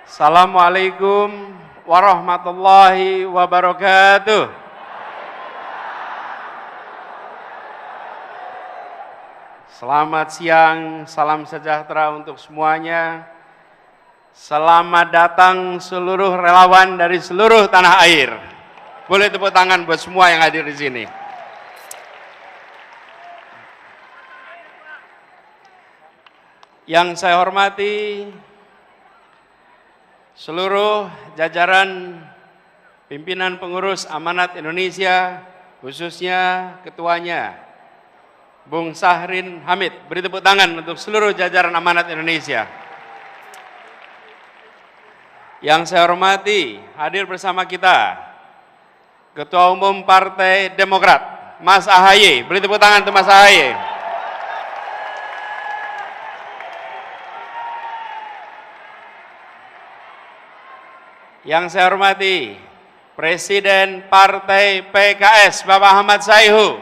Assalamualaikum warahmatullahi wabarakatuh. Selamat siang, salam sejahtera untuk semuanya. Selamat datang seluruh relawan dari seluruh tanah air. Boleh tepuk tangan buat semua yang hadir di sini. Yang saya hormati seluruh jajaran pimpinan pengurus Amanat Indonesia, khususnya ketuanya, Bung Sahrin Hamid. Beri tepuk tangan untuk seluruh jajaran Amanat Indonesia. Yang saya hormati, hadir bersama kita, Ketua Umum Partai Demokrat, Mas AHY. Beri tepuk tangan untuk Mas AHY. Yang saya hormati, Presiden Partai PKS, Bapak Ahmad Sayhu.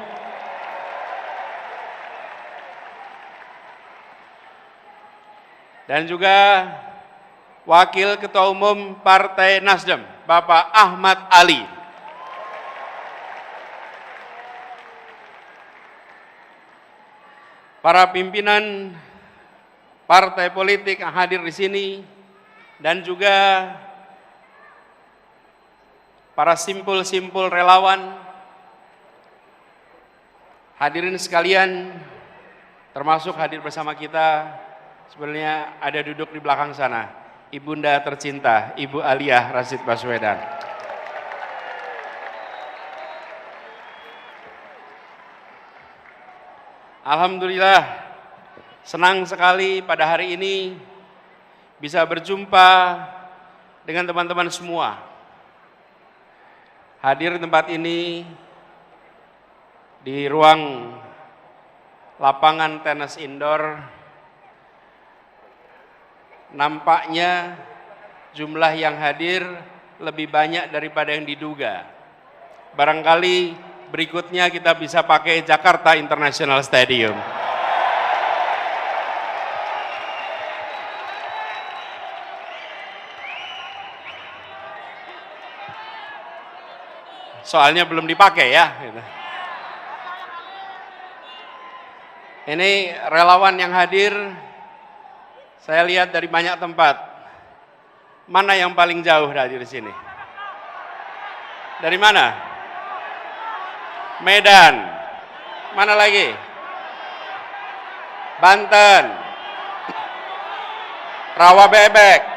Dan juga Wakil Ketua Umum Partai Nasdem, Bapak Ahmad Ali. Para pimpinan partai politik yang hadir di sini, dan juga para simpul-simpul relawan, hadirin sekalian, termasuk hadir bersama kita, sebenarnya ada duduk di belakang sana, Ibunda tercinta, Ibu Aliyah Rashid Baswedan. Alhamdulillah, senang sekali pada hari ini bisa berjumpa dengan teman-teman semua. Hadir di tempat ini di ruang lapangan tenis indoor, nampaknya jumlah yang hadir lebih banyak daripada yang diduga. Barangkali berikutnya kita bisa pakai Jakarta International Stadium. Soalnya belum dipakai ya. Ini relawan yang hadir, saya lihat dari banyak tempat. Mana yang paling jauh dari sini? Dari mana? Medan. Mana lagi? Banten. Rawabebek.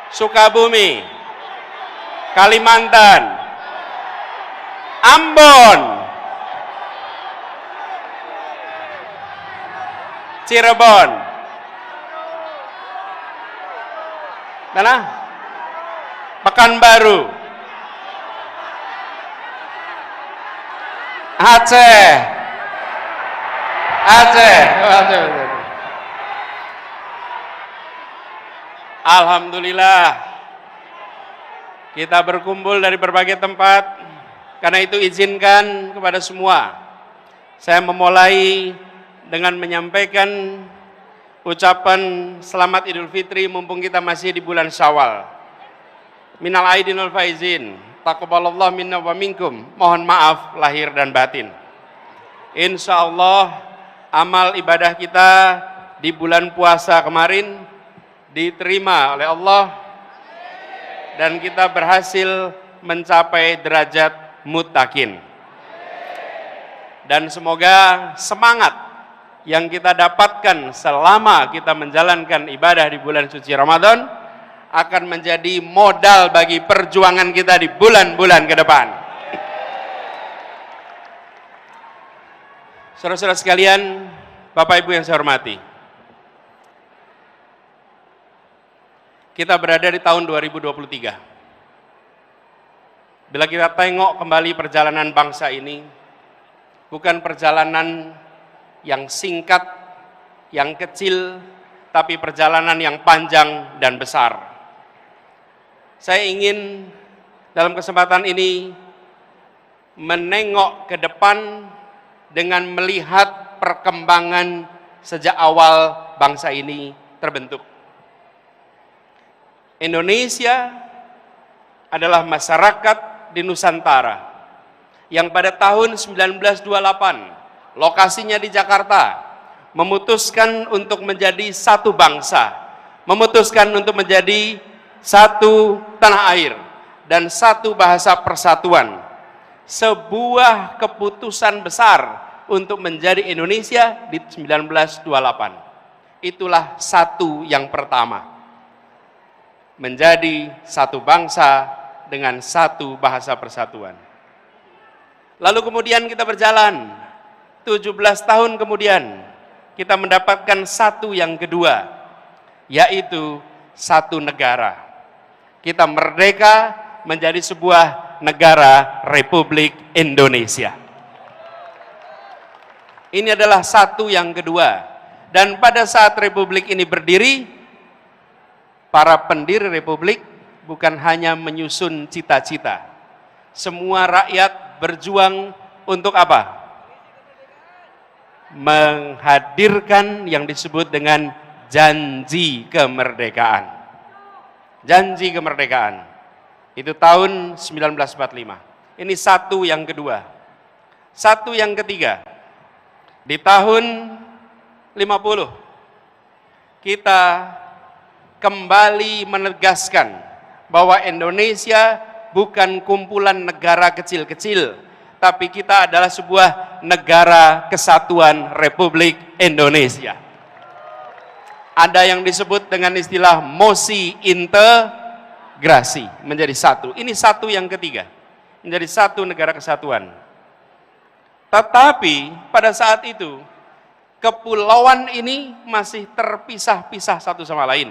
Sukabumi, Kalimantan, Ambon, Cirebon, mana? Pekanbaru, Aceh. Alhamdulillah, kita berkumpul dari berbagai tempat. Karena itu izinkan kepada semua, saya memulai dengan menyampaikan ucapan selamat Idul Fitri mumpung kita masih di bulan Syawal. Minal aidin wal faizin, taqabbalallahu minna wa minkum. Mohon maaf lahir dan batin. Insya Allah amal ibadah kita di bulan puasa kemarin diterima oleh Allah dan kita berhasil mencapai derajat muttaqin. Dan semoga semangat yang kita dapatkan selama kita menjalankan ibadah di bulan suci Ramadan akan menjadi modal bagi perjuangan kita di bulan-bulan ke depan. Saudara-saudara sekalian, Bapak Ibu yang saya hormati, kita berada di tahun 2023. Bila kita tengok kembali perjalanan bangsa ini, bukan perjalanan yang singkat, yang kecil, tapi perjalanan yang panjang dan besar. Saya ingin dalam kesempatan ini menengok ke depan dengan melihat perkembangan sejak awal bangsa ini terbentuk. Indonesia adalah masyarakat di Nusantara yang pada tahun 1928, lokasinya di Jakarta, memutuskan untuk menjadi satu bangsa, memutuskan untuk menjadi satu tanah air dan satu bahasa persatuan. Sebuah keputusan besar untuk menjadi Indonesia di 1928. Itulah satu yang pertama. Menjadi satu bangsa dengan satu bahasa persatuan. Lalu kemudian kita berjalan, 17 tahun kemudian, kita mendapatkan satu yang kedua, yaitu satu negara. Kita merdeka menjadi sebuah negara Republik Indonesia. Ini adalah satu yang kedua. Dan pada saat Republik ini berdiri, para pendiri Republik bukan hanya menyusun cita-cita. Semua rakyat berjuang untuk apa? Menghadirkan yang disebut dengan janji kemerdekaan. Janji kemerdekaan. Itu tahun 1945. Ini satu yang kedua. Satu yang ketiga. Di tahun 50 kita kembali menegaskan bahwa Indonesia bukan kumpulan negara kecil-kecil, tapi kita adalah sebuah negara kesatuan Republik Indonesia. Ada yang disebut dengan istilah mosi integrasi, menjadi satu. Ini satu yang ketiga, menjadi satu negara kesatuan. Tetapi pada saat itu, kepulauan ini masih terpisah-pisah satu sama lain.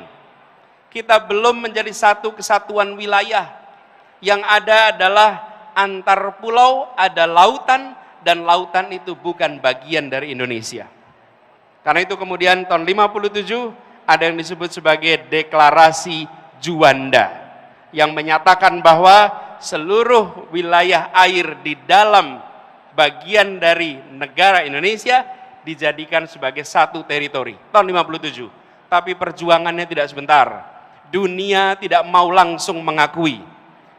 Kita belum menjadi satu kesatuan wilayah. Yang ada adalah antar pulau, ada lautan, dan lautan itu bukan bagian dari Indonesia. Karena itu kemudian tahun 57 ada yang disebut sebagai Deklarasi Juanda, yang menyatakan bahwa seluruh wilayah air di dalam bagian dari negara Indonesia dijadikan sebagai satu teritori. Tahun 57. Tapi perjuangannya tidak sebentar. Dunia tidak mau langsung mengakui.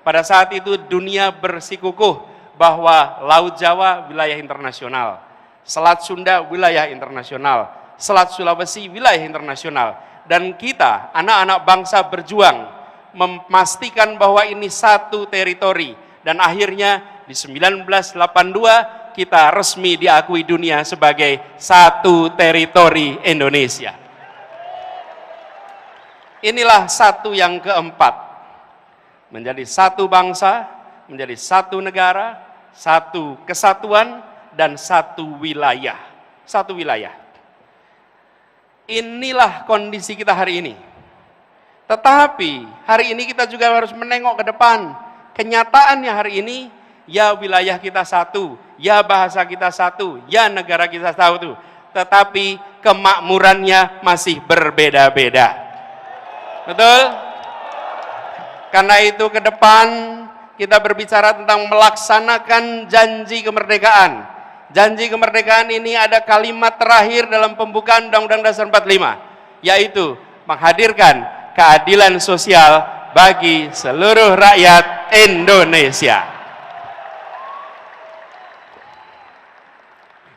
Pada saat itu dunia bersikukuh bahwa Laut Jawa wilayah internasional, Selat Sunda wilayah internasional, Selat Sulawesi wilayah internasional, dan kita anak-anak bangsa berjuang memastikan bahwa ini satu teritori, dan akhirnya di 1982 kita resmi diakui dunia sebagai satu teritori Indonesia. Inilah satu yang keempat, menjadi satu bangsa, menjadi satu negara, satu kesatuan, dan satu wilayah. Satu wilayah. Inilah kondisi kita hari ini. Tetapi hari ini kita juga harus menengok ke depan. Kenyataannya hari ini, ya wilayah kita satu, ya bahasa kita satu, ya negara kita satu, tetapi kemakmurannya masih berbeda-beda. Betul? Karena itu ke depan kita berbicara tentang melaksanakan janji kemerdekaan. Janji kemerdekaan ini ada kalimat terakhir dalam pembukaan Undang-Undang Dasar 45, yaitu menghadirkan keadilan sosial bagi seluruh rakyat Indonesia.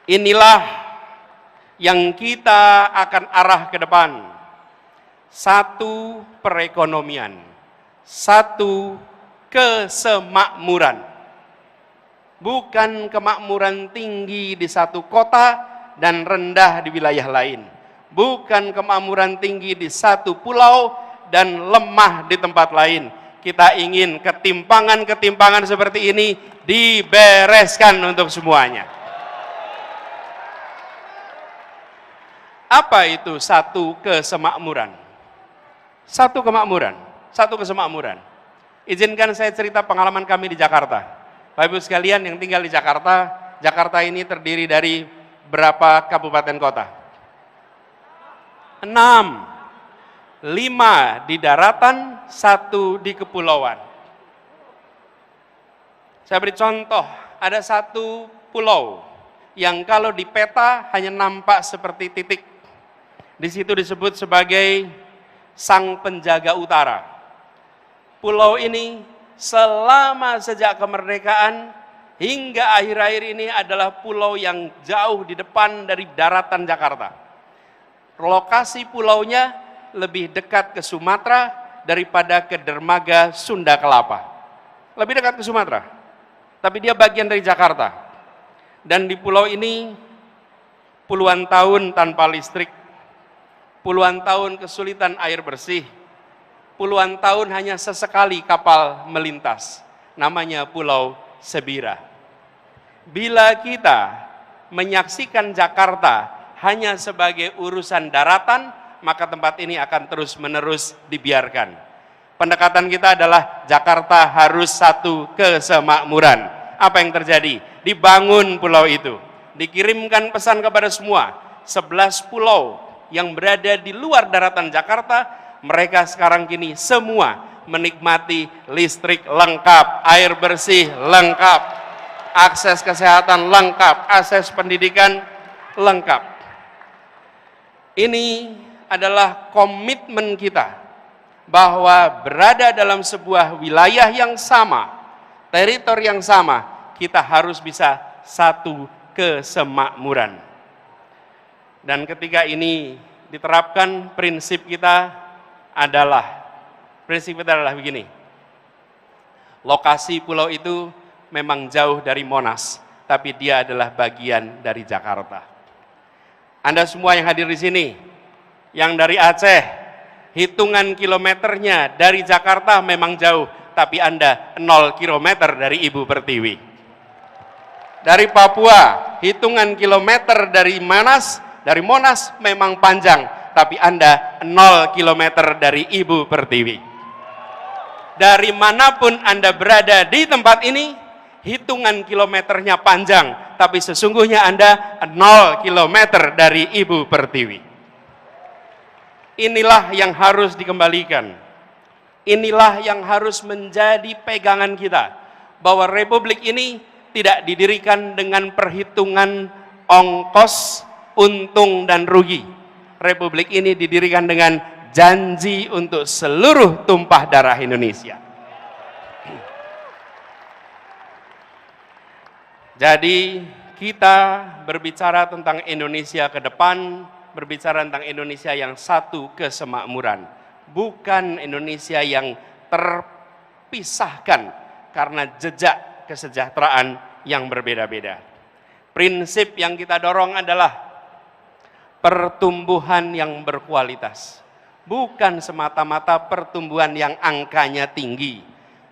Inilah yang kita akan arah ke depan. Satu perekonomian, satu kesemakmuran. Bukan kemakmuran tinggi di satu kota dan rendah di wilayah lain. Bukan kemakmuran tinggi di satu pulau dan lemah di tempat lain. Kita ingin ketimpangan-ketimpangan seperti ini dibereskan untuk semuanya. Apa itu satu kesemakmuran? Satu kemakmuran, satu kesemakmuran. Izinkan saya cerita pengalaman kami di Jakarta. Bapak Ibu sekalian yang tinggal di Jakarta, Jakarta ini terdiri dari berapa kabupaten kota? 6. 5 di daratan, 1 di kepulauan. Saya beri contoh, ada satu pulau yang kalau di peta hanya nampak seperti titik. Di situ disebut sebagai sang penjaga utara. Pulau ini selama sejak kemerdekaan hingga akhir-akhir ini adalah pulau yang jauh di depan dari daratan Jakarta. Lokasi pulaunya lebih dekat ke Sumatera daripada ke dermaga Sunda Kelapa. Lebih dekat ke Sumatera, tapi dia bagian dari Jakarta. Dan di pulau ini puluhan tahun tanpa listrik, puluhan tahun kesulitan air bersih, puluhan tahun hanya sesekali kapal melintas, namanya Pulau Sebira. Bila kita menyaksikan Jakarta hanya sebagai urusan daratan, maka tempat ini akan terus-menerus dibiarkan. Pendekatan kita adalah Jakarta harus satu kesemakmuran. Apa yang terjadi? Dibangun pulau itu, dikirimkan pesan kepada semua, 11 pulau yang berada di luar daratan Jakarta, mereka sekarang kini semua menikmati listrik lengkap, air bersih lengkap, akses kesehatan lengkap, akses pendidikan lengkap. Ini adalah komitmen kita bahwa berada dalam sebuah wilayah yang sama, teritori yang sama, kita harus bisa satu kesemakmuran. Dan ketika ini diterapkan, prinsip kita adalah begini. Lokasi pulau itu memang jauh dari Monas, tapi dia adalah bagian dari Jakarta. Anda semua yang hadir di sini, yang dari Aceh, hitungan kilometernya dari Jakarta memang jauh, tapi Anda 0 kilometer dari Ibu Pertiwi. Dari Papua, hitungan kilometer dari Monas memang panjang, tapi Anda 0 kilometer dari Ibu Pertiwi. Dari manapun Anda berada di tempat ini, hitungan kilometernya panjang, tapi sesungguhnya Anda 0 kilometer dari Ibu Pertiwi. Inilah yang harus dikembalikan. Inilah yang harus menjadi pegangan kita, bahwa republik ini tidak didirikan dengan perhitungan ongkos, untung dan rugi. Republik ini didirikan dengan janji untuk seluruh tumpah darah Indonesia. Jadi kita berbicara tentang Indonesia ke depan, berbicara tentang Indonesia yang satu kesemakmuran, bukan Indonesia yang terpisahkan karena jejak kesejahteraan yang berbeda-beda. Prinsip yang kita dorong adalah pertumbuhan yang berkualitas, bukan semata-mata pertumbuhan yang angkanya tinggi.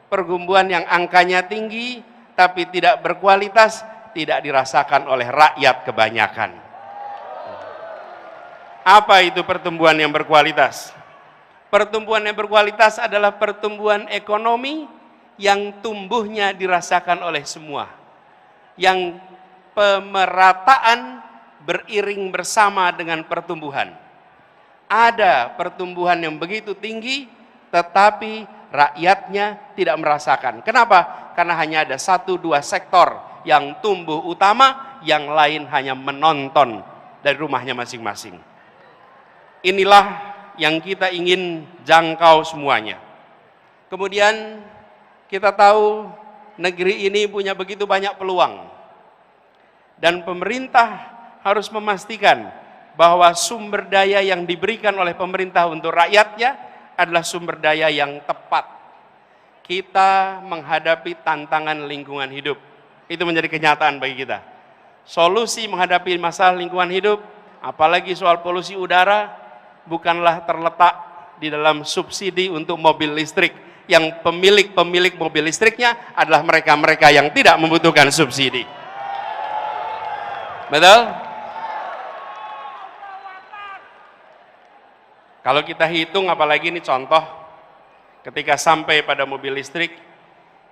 Pertumbuhan yang angkanya tinggi tapi tidak berkualitas tidak dirasakan oleh rakyat kebanyakan. Apa itu pertumbuhan yang berkualitas? Pertumbuhan yang berkualitas adalah pertumbuhan ekonomi yang tumbuhnya dirasakan oleh semua, yang pemerataan beriring bersama dengan pertumbuhan. Ada pertumbuhan yang begitu tinggi, tetapi rakyatnya tidak merasakan. Kenapa? Karena hanya ada 1-2 sektor yang tumbuh utama, yang lain hanya menonton dari rumahnya masing-masing. Inilah yang kita ingin jangkau semuanya. Kemudian kita tahu negeri ini punya begitu banyak peluang. Dan pemerintah harus memastikan bahwa sumber daya yang diberikan oleh pemerintah untuk rakyatnya adalah sumber daya yang tepat. Kita menghadapi tantangan lingkungan hidup. Itu menjadi kenyataan bagi kita. Solusi menghadapi masalah lingkungan hidup, apalagi soal polusi udara, bukanlah terletak di dalam subsidi untuk mobil listrik. Yang pemilik mobil listriknya adalah mereka-mereka yang tidak membutuhkan subsidi. Betul? Kalau kita hitung, apalagi ini contoh, ketika sampai pada mobil listrik,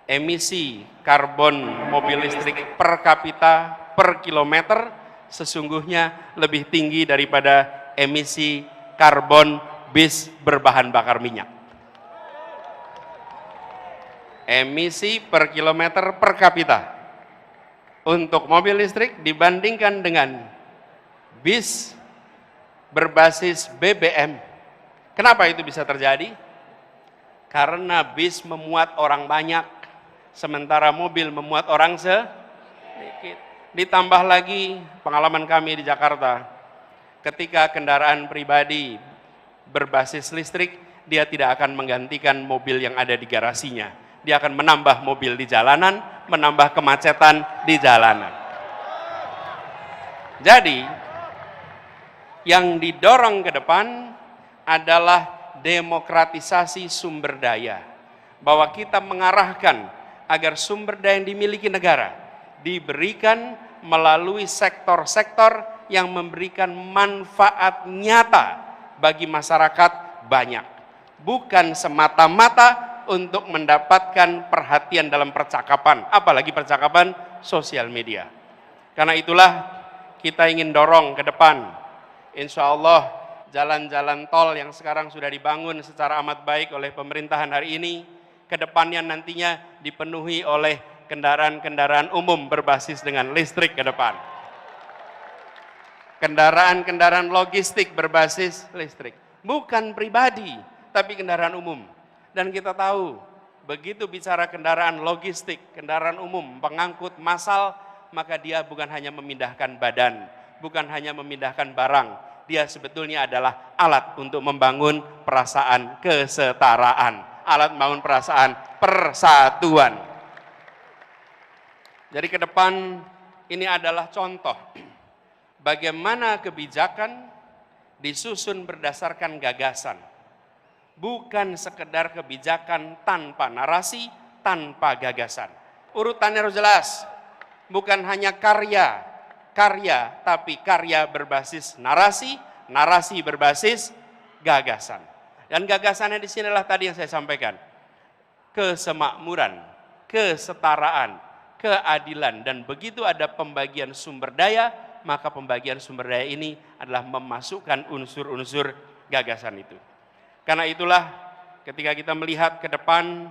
emisi karbon mobil listrik per kapita per kilometer sesungguhnya lebih tinggi daripada emisi karbon bis berbahan bakar minyak. Emisi per kilometer per kapita untuk mobil listrik dibandingkan dengan bis berbasis BBM. Kenapa itu bisa terjadi? Karena bis memuat orang banyak, sementara mobil memuat orang sedikit. Ditambah lagi pengalaman kami di Jakarta, ketika kendaraan pribadi berbasis listrik, dia tidak akan menggantikan mobil yang ada di garasinya. Dia akan menambah mobil di jalanan, menambah kemacetan di jalanan. Jadi, yang didorong ke depan adalah demokratisasi sumber daya. Bahwa kita mengarahkan agar sumber daya yang dimiliki negara diberikan melalui sektor-sektor yang memberikan manfaat nyata bagi masyarakat banyak. Bukan semata-mata untuk mendapatkan perhatian dalam percakapan, apalagi percakapan sosial media. Karena itulah kita ingin dorong ke depan. Insya Allah jalan-jalan tol yang sekarang sudah dibangun secara amat baik oleh pemerintahan hari ini, ke depannya nantinya dipenuhi oleh kendaraan-kendaraan umum berbasis dengan listrik ke depan. Kendaraan-kendaraan logistik berbasis listrik. Bukan pribadi, tapi kendaraan umum. Dan kita tahu, begitu bicara kendaraan logistik, kendaraan umum, pengangkut massal, maka dia bukan hanya memindahkan badan, bukan hanya memindahkan barang, dia sebetulnya adalah alat untuk membangun perasaan kesetaraan, alat membangun perasaan persatuan. Jadi ke depan ini adalah contoh bagaimana kebijakan disusun berdasarkan gagasan, bukan sekedar kebijakan tanpa narasi, tanpa gagasan. Urutannya harus jelas, bukan hanya karya, tapi karya berbasis narasi, narasi berbasis gagasan. Dan gagasannya di sini adalah tadi yang saya sampaikan. Kesemakmuran, kesetaraan, keadilan, dan begitu ada pembagian sumber daya, maka pembagian sumber daya ini adalah memasukkan unsur-unsur gagasan itu. Karena itulah ketika kita melihat ke depan,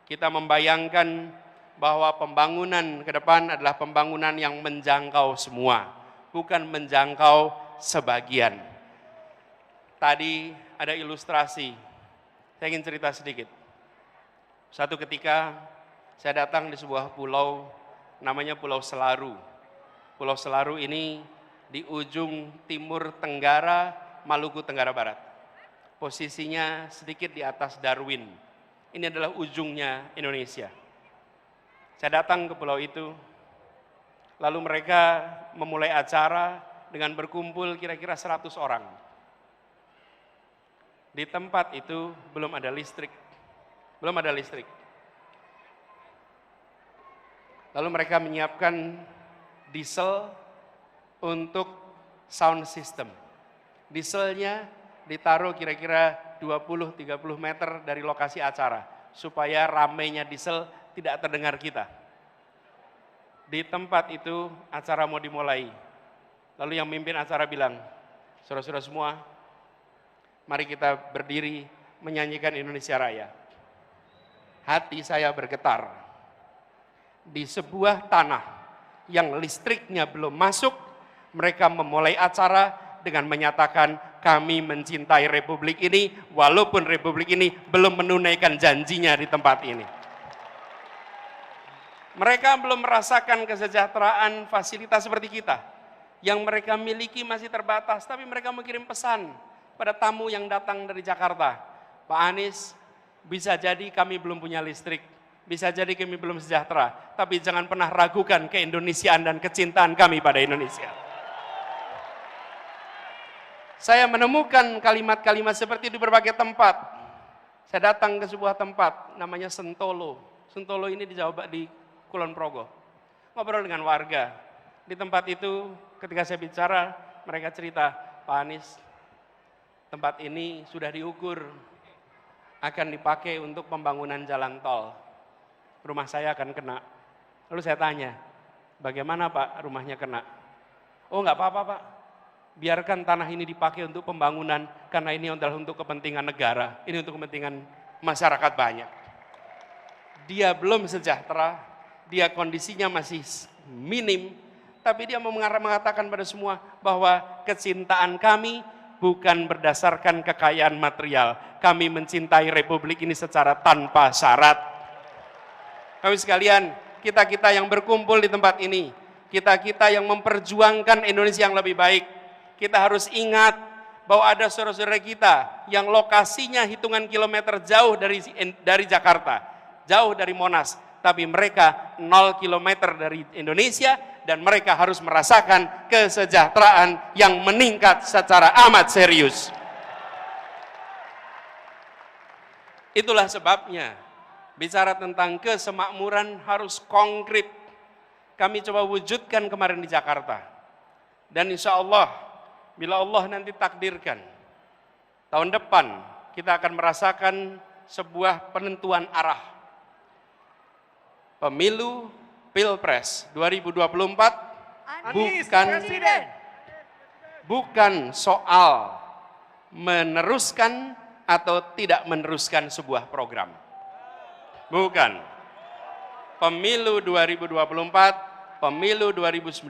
kita membayangkan bahwa pembangunan ke depan adalah pembangunan yang menjangkau semua, bukan menjangkau sebagian. Tadi ada ilustrasi, saya ingin cerita sedikit. Satu ketika saya datang di sebuah pulau, namanya Pulau Selaru. Pulau Selaru ini di ujung timur tenggara Maluku Tenggara Barat. Posisinya sedikit di atas Darwin. Ini adalah ujungnya Indonesia. Saya datang ke pulau itu, lalu mereka memulai acara dengan berkumpul kira-kira 100 orang. Di tempat itu belum ada listrik. Lalu mereka menyiapkan diesel untuk sound system. Dieselnya ditaruh kira-kira 20-30 meter dari lokasi acara, supaya ramainya diesel tidak terdengar kita. Di tempat itu acara mau dimulai. Lalu yang mimpin acara bilang, saudara-saudara semua, mari kita berdiri menyanyikan Indonesia Raya. Hati saya bergetar. Di sebuah tanah yang listriknya belum masuk, mereka memulai acara dengan menyatakan kami mencintai Republik ini, walaupun Republik ini belum menunaikan janjinya di tempat ini. Mereka belum merasakan kesejahteraan fasilitas seperti kita. Yang mereka miliki masih terbatas, tapi mereka mengirim pesan pada tamu yang datang dari Jakarta. Pak Anies, bisa jadi kami belum punya listrik, bisa jadi kami belum sejahtera, tapi jangan pernah ragukan keindonesiaan dan kecintaan kami pada Indonesia. Saya menemukan kalimat-kalimat seperti itu di berbagai tempat. Saya datang ke sebuah tempat, namanya Sentolo. Sentolo ini di Jawa, di Kulon Progo. Ngobrol dengan warga. Di tempat itu ketika saya bicara, mereka cerita, Pak Anies, tempat ini sudah diukur, akan dipakai untuk pembangunan jalan tol. Rumah saya akan kena. Lalu saya tanya, bagaimana Pak rumahnya kena? Oh nggak apa-apa Pak, biarkan tanah ini dipakai untuk pembangunan, karena ini adalah untuk kepentingan negara, ini untuk kepentingan masyarakat banyak. Dia belum sejahtera, dia kondisinya masih minim, tapi dia mengatakan pada semua bahwa kecintaan kami bukan berdasarkan kekayaan material. Kami mencintai Republik ini secara tanpa syarat. Kami sekalian, kita-kita yang berkumpul di tempat ini, kita-kita yang memperjuangkan Indonesia yang lebih baik, kita harus ingat bahwa ada saudara-saudara kita yang lokasinya hitungan kilometer jauh dari Jakarta, jauh dari Monas, tapi mereka 0 kilometer dari Indonesia dan mereka harus merasakan kesejahteraan yang meningkat secara amat serius. Itulah sebabnya bicara tentang kesemakmuran harus konkret. Kami coba wujudkan kemarin di Jakarta. Dan insya Allah, bila Allah nanti takdirkan, tahun depan kita akan merasakan sebuah penentuan arah. Pemilu Pilpres 2024 bukan soal meneruskan atau tidak meneruskan sebuah program. Bukan. Pemilu 2024, pemilu 2019,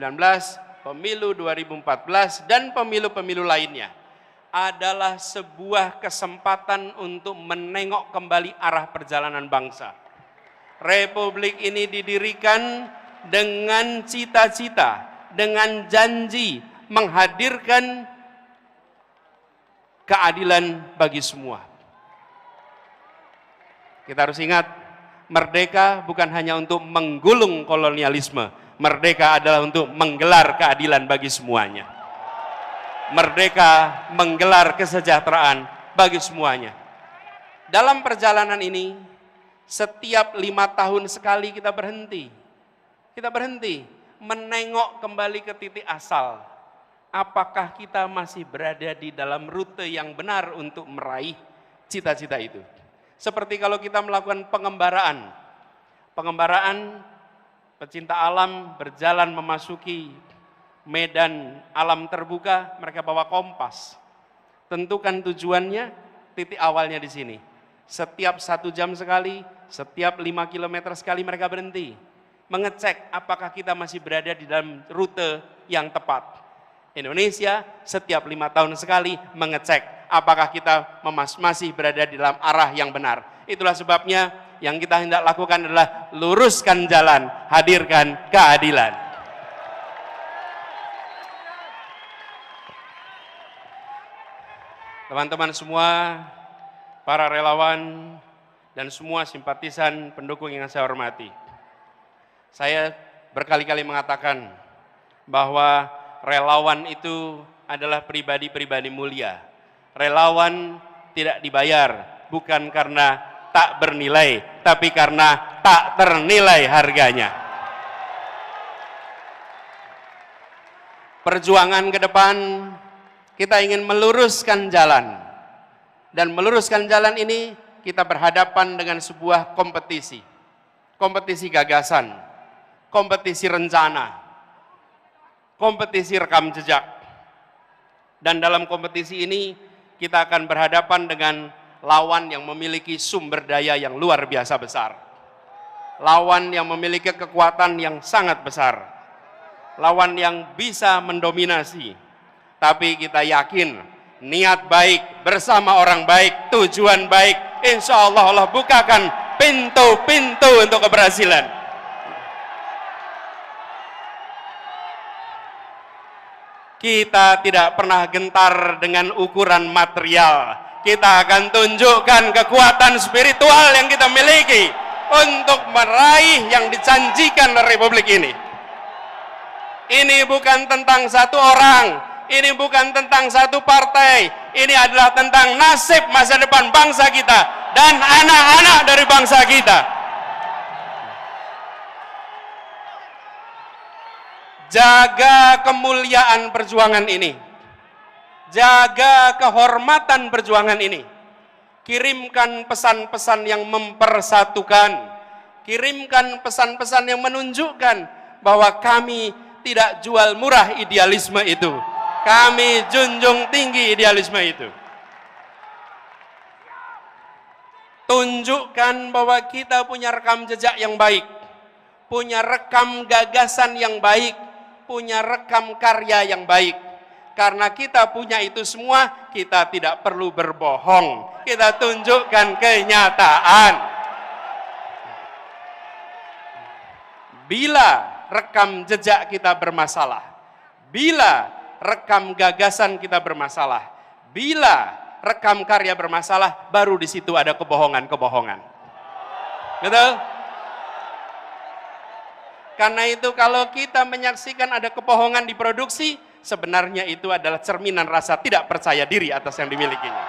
pemilu 2014, dan pemilu-pemilu lainnya adalah sebuah kesempatan untuk menengok kembali arah perjalanan bangsa. Republik ini didirikan dengan cita-cita, dengan janji menghadirkan keadilan bagi semua. Kita harus ingat, merdeka bukan hanya untuk menggulung kolonialisme, merdeka adalah untuk menggelar keadilan bagi semuanya. Merdeka menggelar kesejahteraan bagi semuanya. Dalam perjalanan ini, setiap 5 tahun sekali kita berhenti. Kita berhenti menengok kembali ke titik asal. Apakah kita masih berada di dalam rute yang benar untuk meraih cita-cita itu? Seperti kalau kita melakukan pengembaraan. Pengembaraan, pecinta alam berjalan memasuki medan alam terbuka, mereka bawa kompas. Tentukan tujuannya, titik awalnya di sini. Setiap 1 jam sekali, setiap 5 kilometer sekali mereka berhenti. Mengecek apakah kita masih berada di dalam rute yang tepat. Indonesia setiap 5 tahun sekali mengecek apakah kita masih berada di dalam arah yang benar. Itulah sebabnya yang kita hendak lakukan adalah luruskan jalan, hadirkan keadilan. Teman-teman semua, para relawan dan semua simpatisan pendukung yang saya hormati. Saya berkali-kali mengatakan bahwa relawan itu adalah pribadi-pribadi mulia. Relawan tidak dibayar bukan karena tak bernilai, tapi karena tak ternilai harganya. Perjuangan ke depan, kita ingin meluruskan jalan. Dan meluruskan jalan ini, kita berhadapan dengan sebuah kompetisi. Kompetisi gagasan, kompetisi rencana, kompetisi rekam jejak. Dan dalam kompetisi ini kita akan berhadapan dengan lawan yang memiliki sumber daya yang luar biasa besar. Lawan yang memiliki kekuatan yang sangat besar. Lawan yang bisa mendominasi. Tapi kita yakin niat baik bersama orang baik, tujuan baik, insya Allah Allah bukakan pintu-pintu untuk keberhasilan. Kita tidak pernah gentar dengan ukuran material. Kita akan tunjukkan kekuatan spiritual yang kita miliki untuk meraih yang dijanjikan Republik ini. Ini bukan tentang satu orang, ini bukan tentang satu partai, ini adalah tentang nasib masa depan bangsa kita dan anak-anak dari bangsa kita. Jaga kemuliaan perjuangan ini. Jaga kehormatan perjuangan ini. Kirimkan pesan-pesan yang mempersatukan. Kirimkan pesan-pesan yang menunjukkan bahwa kami tidak jual murah idealisme itu. Kami junjung tinggi idealisme itu. Tunjukkan bahwa kita punya rekam jejak yang baik. Punya rekam gagasan yang baik. Punya rekam karya yang baik. Karena kita punya itu semua, kita tidak perlu berbohong. Kita tunjukkan kenyataan. Bila rekam jejak kita bermasalah, bila rekam gagasan kita bermasalah, bila rekam karya bermasalah, baru di situ ada kebohongan-kebohongan. Betul? Karena itu kalau kita menyaksikan ada kebohongan di produksi, sebenarnya itu adalah cerminan rasa tidak percaya diri atas yang dimilikinya.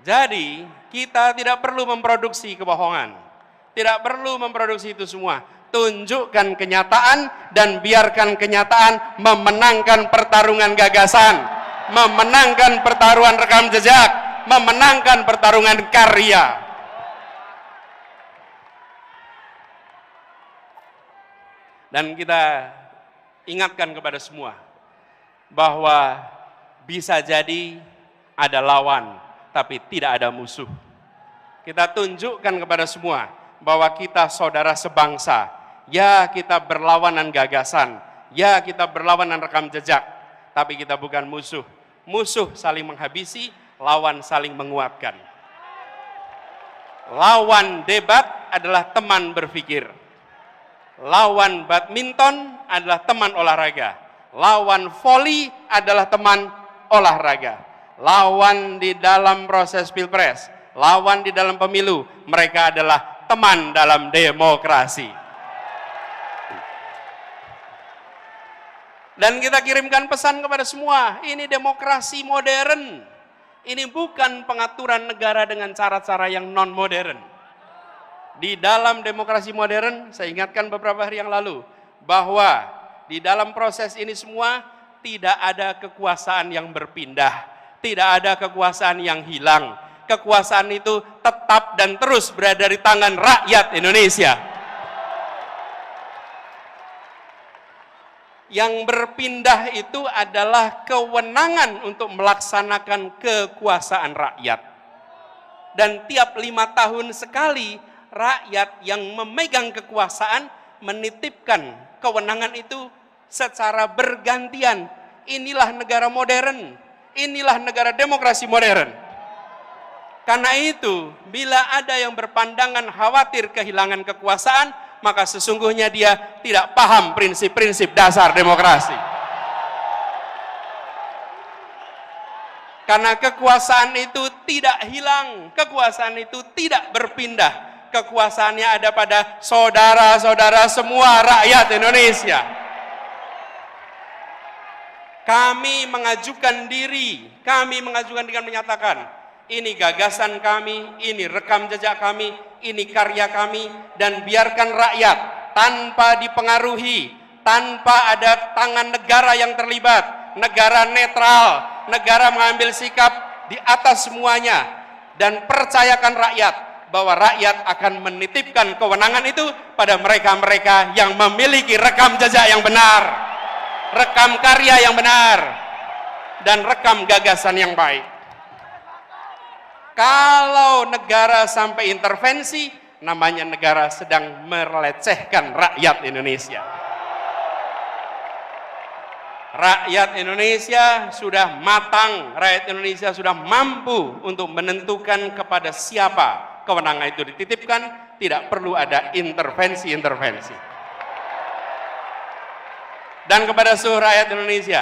Jadi, kita tidak perlu memproduksi kebohongan. Tidak perlu memproduksi itu semua. Tunjukkan kenyataan dan biarkan kenyataan memenangkan pertarungan gagasan, memenangkan pertarungan rekam jejak, memenangkan pertarungan karya. Dan kita ingatkan kepada semua bahwa bisa jadi ada lawan, tapi tidak ada musuh. Kita tunjukkan kepada semua bahwa kita saudara sebangsa. Ya, kita berlawanan gagasan. Ya, kita berlawanan rekam jejak. Tapi kita bukan musuh. Musuh saling menghabisi, lawan saling menguatkan. Lawan debat adalah teman berpikir. Lawan badminton adalah teman olahraga. Lawan voli adalah teman olahraga. Lawan di dalam proses pilpres, lawan di dalam pemilu, mereka adalah teman dalam demokrasi. Dan kita kirimkan pesan kepada semua, ini demokrasi modern. Ini bukan pengaturan negara dengan cara-cara yang non-modern. Di dalam demokrasi modern, saya ingatkan beberapa hari yang lalu, bahwa di dalam proses ini semua tidak ada kekuasaan yang berpindah, tidak ada kekuasaan yang hilang. Kekuasaan itu tetap dan terus berada di tangan rakyat Indonesia. Yang berpindah itu adalah kewenangan untuk melaksanakan kekuasaan rakyat. Dan tiap 5 tahun sekali, rakyat yang memegang kekuasaan menitipkan kewenangan itu secara bergantian. Inilah negara modern, inilah negara demokrasi modern. Karena itu, bila ada yang berpandangan khawatir kehilangan kekuasaan, maka sesungguhnya dia tidak paham prinsip-prinsip dasar demokrasi. Karena kekuasaan itu tidak hilang, kekuasaan itu tidak berpindah. Kekuasaannya ada pada saudara-saudara semua rakyat Indonesia. Kami mengajukan diri, kami mengajukan dengan menyatakan, ini gagasan kami, ini rekam jejak kami, ini karya kami, dan biarkan rakyat tanpa dipengaruhi, tanpa ada tangan negara yang terlibat, negara netral, negara mengambil sikap di atas semuanya, dan percayakan rakyat bahwa rakyat akan menitipkan kewenangan itu pada mereka-mereka yang memiliki rekam jejak yang benar, rekam karya yang benar, dan rekam gagasan yang baik. Kalau negara sampai intervensi, namanya negara sedang melecehkan rakyat Indonesia. Rakyat Indonesia sudah matang, rakyat Indonesia sudah mampu untuk menentukan kepada siapa kewenangan itu dititipkan, tidak perlu ada intervensi-intervensi. Dan kepada seluruh rakyat Indonesia,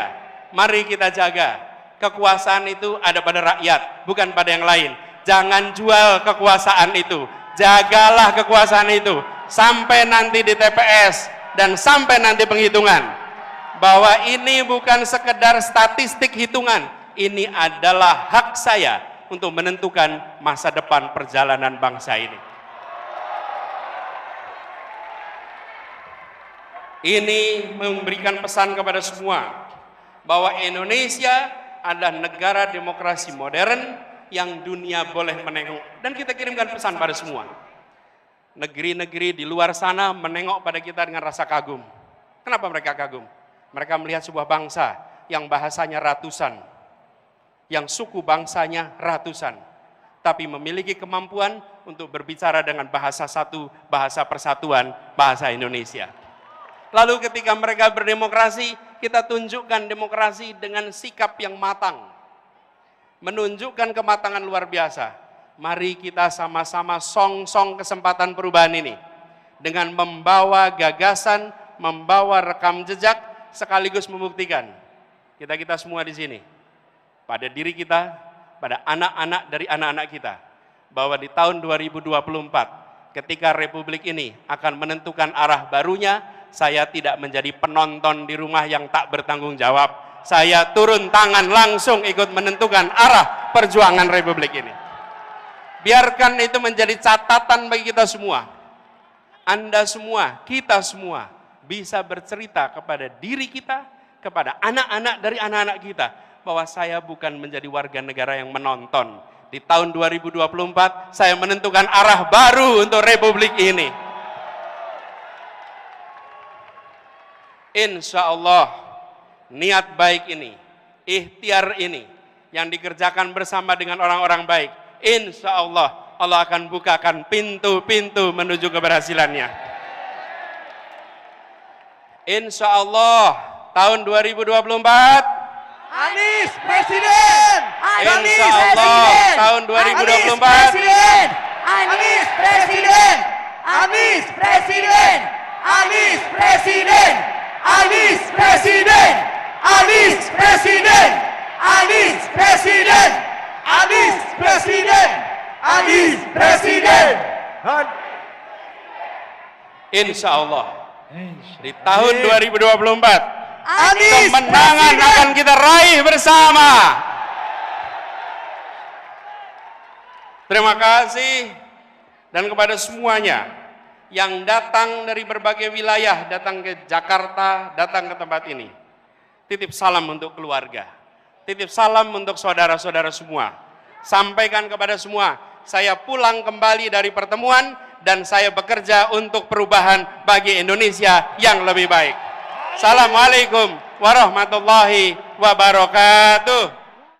mari kita jaga kekuasaan itu ada pada rakyat, bukan pada yang lain. Jangan jual kekuasaan itu, jagalah kekuasaan itu sampai nanti di TPS dan sampai nanti penghitungan. Bahwa ini bukan sekedar statistik hitungan, ini adalah hak saya untuk menentukan masa depan perjalanan bangsa ini. Ini memberikan pesan kepada semua bahwa Indonesia adalah negara demokrasi modern yang dunia boleh menengok. Dan kita kirimkan pesan pada semua. Negeri-negeri di luar sana menengok pada kita dengan rasa kagum. Kenapa mereka kagum? Mereka melihat sebuah bangsa yang bahasanya ratusan, yang suku bangsanya ratusan, tapi memiliki kemampuan untuk berbicara dengan bahasa satu, bahasa persatuan, bahasa Indonesia. Lalu ketika mereka berdemokrasi, kita tunjukkan demokrasi dengan sikap yang matang. Menunjukkan kematangan luar biasa. Mari kita sama-sama song-song kesempatan perubahan ini. Dengan membawa gagasan, membawa rekam jejak, sekaligus membuktikan. Kita semua di sini. Pada diri kita, pada anak-anak dari anak-anak kita. Bahwa di tahun 2024, ketika Republik ini akan menentukan arah barunya, saya tidak menjadi penonton di rumah yang tak bertanggung jawab. Saya turun tangan langsung ikut menentukan arah perjuangan Republik ini. Biarkan itu menjadi catatan bagi kita semua. Anda semua, kita semua bisa bercerita kepada diri kita, kepada anak-anak dari anak-anak kita, bahwa saya bukan menjadi warga negara yang menonton. Di tahun 2024, saya menentukan arah baru untuk Republik ini. Insya Allah, niat baik ini, ikhtiar ini, yang dikerjakan bersama dengan orang-orang baik, insya Allah, Allah akan bukakan pintu-pintu menuju keberhasilannya. Insya Allah, tahun 2024, Anies Presiden! insya Allah, tahun 2024, Anies Presiden! Anies Presiden! Anies Presiden! Anies Presiden! Anies Presiden! Anies Presiden! Anies Presiden! Anies Presiden! insya Allah, di tahun 2024, Anies kemenangan Presiden! akan kita raih bersama. Terima kasih, dan kepada semuanya yang datang dari berbagai wilayah, datang ke Jakarta, datang ke tempat ini. Titip salam untuk keluarga, titip salam untuk saudara-saudara semua. Sampaikan kepada semua, saya pulang kembali dari pertemuan dan saya bekerja untuk perubahan bagi Indonesia yang lebih baik. Assalamualaikum warahmatullahi wabarakatuh.